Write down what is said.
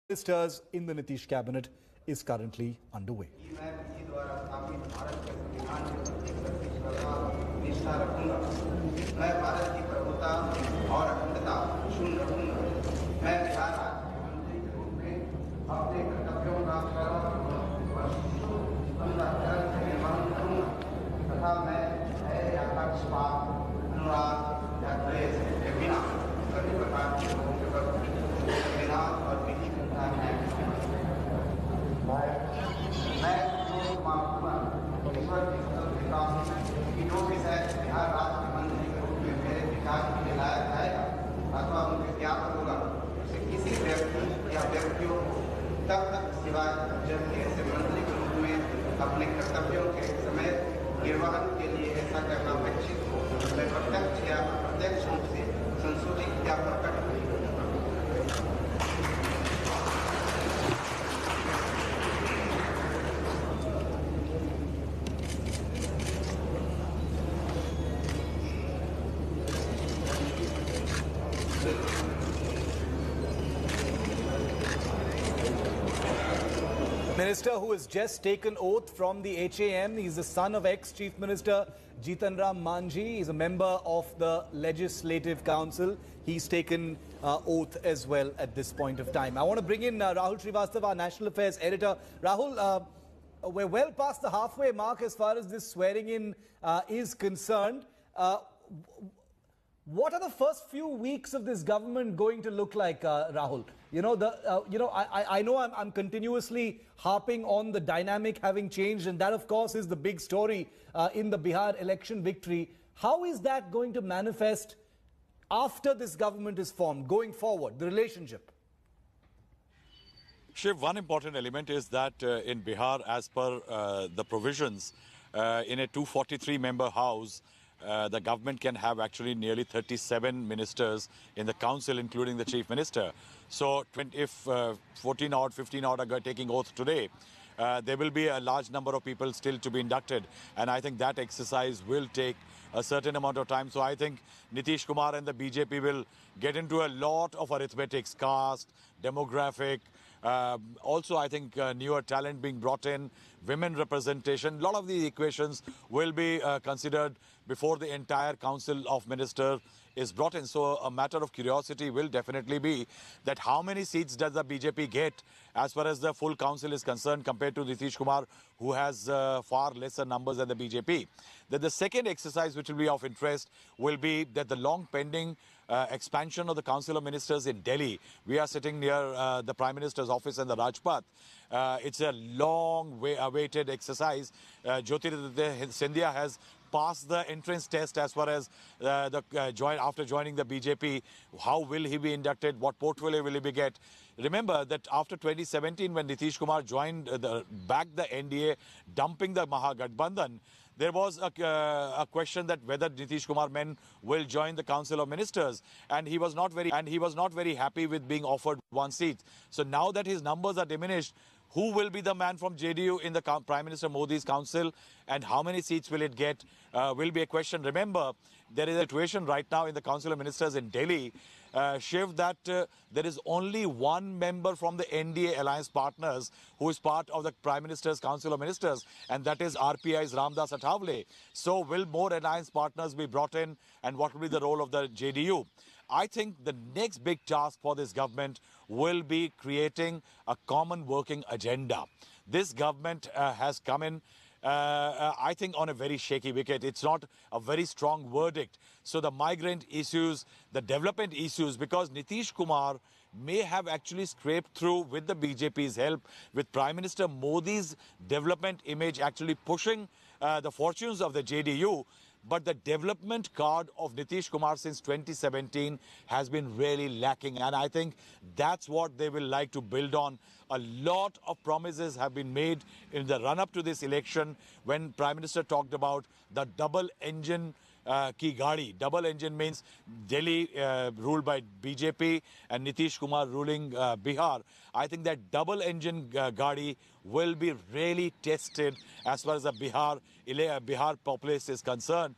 Ministers in the Nitish cabinet is currently underway. तब तक सिवाय जब ऐसे मंत्री के रूप में अपने कर्तव्यों के समय निर्वहन के लिए ऐसा करना अपेक्षित हो, मैं प्रत्यक्ष या अप्रत्यक्ष रूप से संशोधित या प्रकट नहीं करूँगा। Minister who has just taken oath from the HAM. He's the son of ex-Chief Minister Jitan Ram Manjhi. He's a member of the Legislative Council. He's taken oath as well at this point of time. I want to bring in Rahul Srivastava, our National Affairs editor. Rahul, we're well past the halfway mark as far as this swearing in is concerned. What are the first few weeks of this government going to look like, Rahul? I know I'm continuously harping on the dynamic having changed, and that, of course, is the big story in the Bihar election victory. How is that going to manifest after this government is formed, going forward, the relationship? Shiv, one important element is that in Bihar, as per the provisions, in a 243-member house, the government can have actually nearly 37 ministers in the council, including the chief minister. So if 14 odd, 15 odd are taking oath today, there will be a large number of people still to be inducted. And I think that exercise will take a certain amount of time. So I think Nitish Kumar and the BJP will get into a lot of arithmetics, caste, demographic, also, I think newer talent being brought in, women representation. A lot of these equations will be considered before the entire Council of Ministers is brought in. So a matter of curiosity will definitely be that how many seats does the BJP get as far as the full council is concerned compared to Nitish Kumar, who has far lesser numbers than the BJP. Then the second exercise which will be of interest will be that the long pending expansion of the Council of Ministers in Delhi. We are sitting near the Prime Minister's office in the Rajpath. It's a long awaited exercise. Jyotiraditya Scindia has passed the entrance test as far as after joining the BJP. How will he be inducted? What portfolio will he get? Remember that after 2017, when Nitish Kumar joined back the NDA, dumping the Mahagathbandhan, there was a question that whether Nitish Kumar men will join the Council of Ministers, and he was not very happy with being offered one seat. So now that his numbers are diminished, who will be the man from JDU in the Prime Minister Modi's council, and how many seats will it get will be a question. Remember, there is a situation right now in the Council of Ministers in Delhi, Shiv, that there is only one member from the NDA alliance partners who is part of the Prime Minister's Council of Ministers, and that is RPI's Ramdas Athawale. So will more alliance partners be brought in, and what will be the role of the JDU? I think the next big task for this government will be creating a common working agenda. This government has come in, I think, on a very shaky wicket. It's not a very strong verdict. So the migrant issues, the development issues, because Nitish Kumar may have actually scraped through with the BJP's help, with Prime Minister Modi's development image actually pushing the fortunes of the JDU. But the development card of Nitish Kumar since 2017 has been really lacking. And I think that's what they will like to build on. A lot of promises have been made in the run-up to this election when Prime Minister talked about the double engine ki gadi. Double engine means Delhi ruled by BJP and Nitish Kumar ruling Bihar. I think that double engine gadi will be really tested as far as the Bihar populace is concerned.